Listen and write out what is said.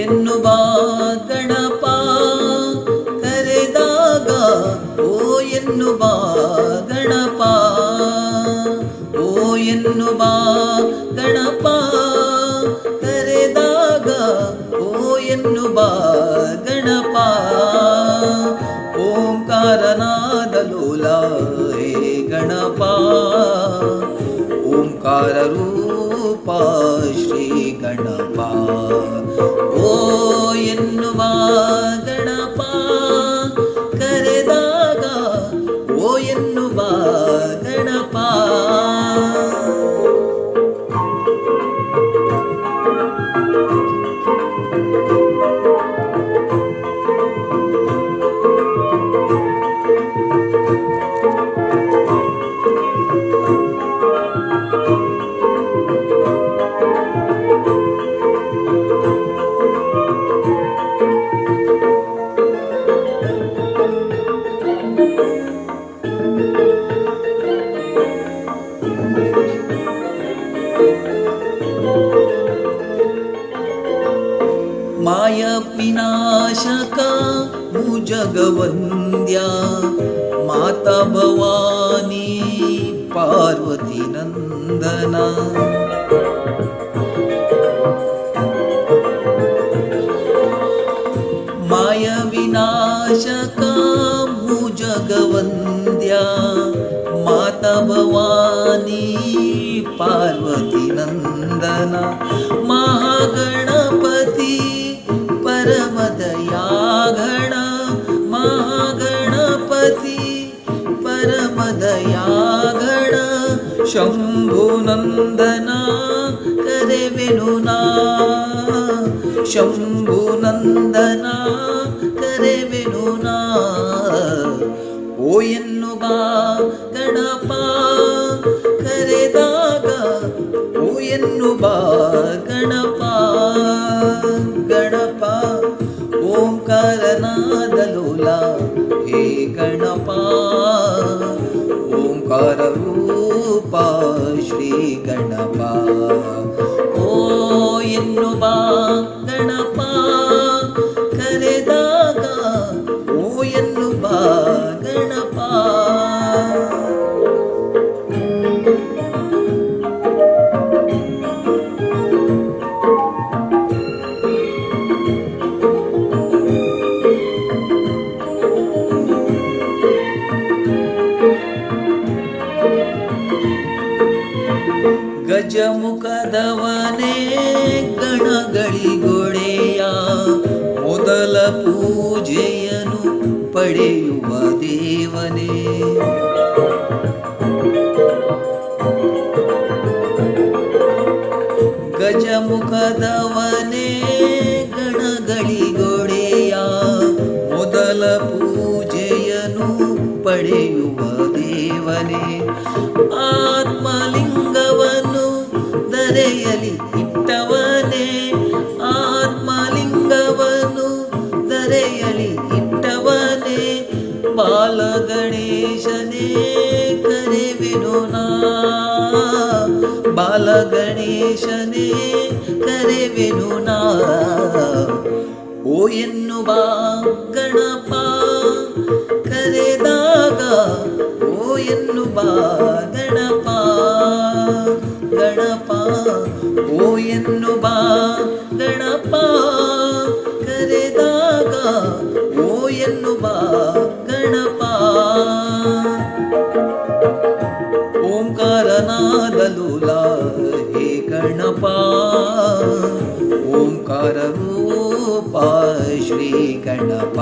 ಎನ್ನುವ ಗಣಪ ಕರೆದಾಗ ಓ ಎನ್ನುವ ಗಣಪ ಓ ಎನ್ನುವ ಗಣಪ ಕರೆದಾಗ ಓ ಎನ್ನುವ ಗಣಪ ಓಂಕಾರನಾದ ಲೋಲ ಹೇ ಗಣಪ ಓಂಕಾರ ರೂಪ ಶ್ರೀ ಗಣಪ ಓ ಎನ್ನುವ ಗಣಪ ಕರೆದಾಗ ಓ ಎನ್ನುವ ಗಣಪ ಮಾಯ ವಿನಾಶಕ ಭುಜಗವಂದ್ಯ ಮಾತಾ ಭವಾನಿ ಪಾರ್ವತಿ ನಂದನ ಮಾಯ ವಿನಾಶಕ ಭುಜಗವಂದ್ಯ ಮಾತಾ ಭವಾನಿ ಪಾರ್ವತಿ ನಂದನ ಮಹಾಗಣಪತಿ परमदयाघण महागणपति परमदयाघण शंभुनंदना करेवेनुना शंभुनंदना करेवेनुना ओ ಎನ್ನುವ ಗಣಪ ಕರೆದಾಗ ಓ ಎನ್ನುವ ಗಣಪ ಗಣಪ ಓಂಕಾರನಾದ ಲೋಲ ಹೇ ಗಣಪ ಓಂಕಾರ ರೂಪ ಶ್ರೀ ಗಣಪ ಓ ಎನ್ನುವ ಗಣಪ ಕರೆದಾಗ ಓ ಎನ್ನುವ ಗಣಪ ಗಜಮುಖದವನೇ ಗಣಗಳಿಗೊಡೆಯ ಮೊದಲ ಪೂಜೆಯನ್ನು ಪಡೆಯುವ ದೇವನೇ ಗಜಮುಖದವನೇ ಗಣಗಳಿಗೊಡೆಯ ಮೊದಲ ಪೂಜೆಯನ್ನು ಪಡೆಯುವ ದೇವನೇ ಆತ್ಮಲಿಂಗವನ್ನು ಧರೆಯಲಿ ಇಟ್ಟವನೇ ಆತ್ಮಲಿಂಗವನ್ನು ಧರೆಯಲಿ ಇಟ್ಟವನೇ ಬಾಲಗಣೇಶನೇ ಕರೆವೆನು ನಾ ಬಾಲಗಣೇಶನೇ ಕರೆವೆನು ನಾ ಓ ಎನ್ನುವ ಗಣಪ ಕರೆದಾಗ ಓ ಎನ್ನುವ ಗಣಪ ಗಣಪ ಓ ಎನ್ನುವ ಗಣಪ ಕರೆದಾಗ ಓ ಎನ್ನುವ ಗಣಪ ಓಂಕಾರನಾದ ಲೋಲ ಹೇ ಗಣಪ ಓಂಕಾರ ರೂಪ ಶ್ರೀ ಗಣಪ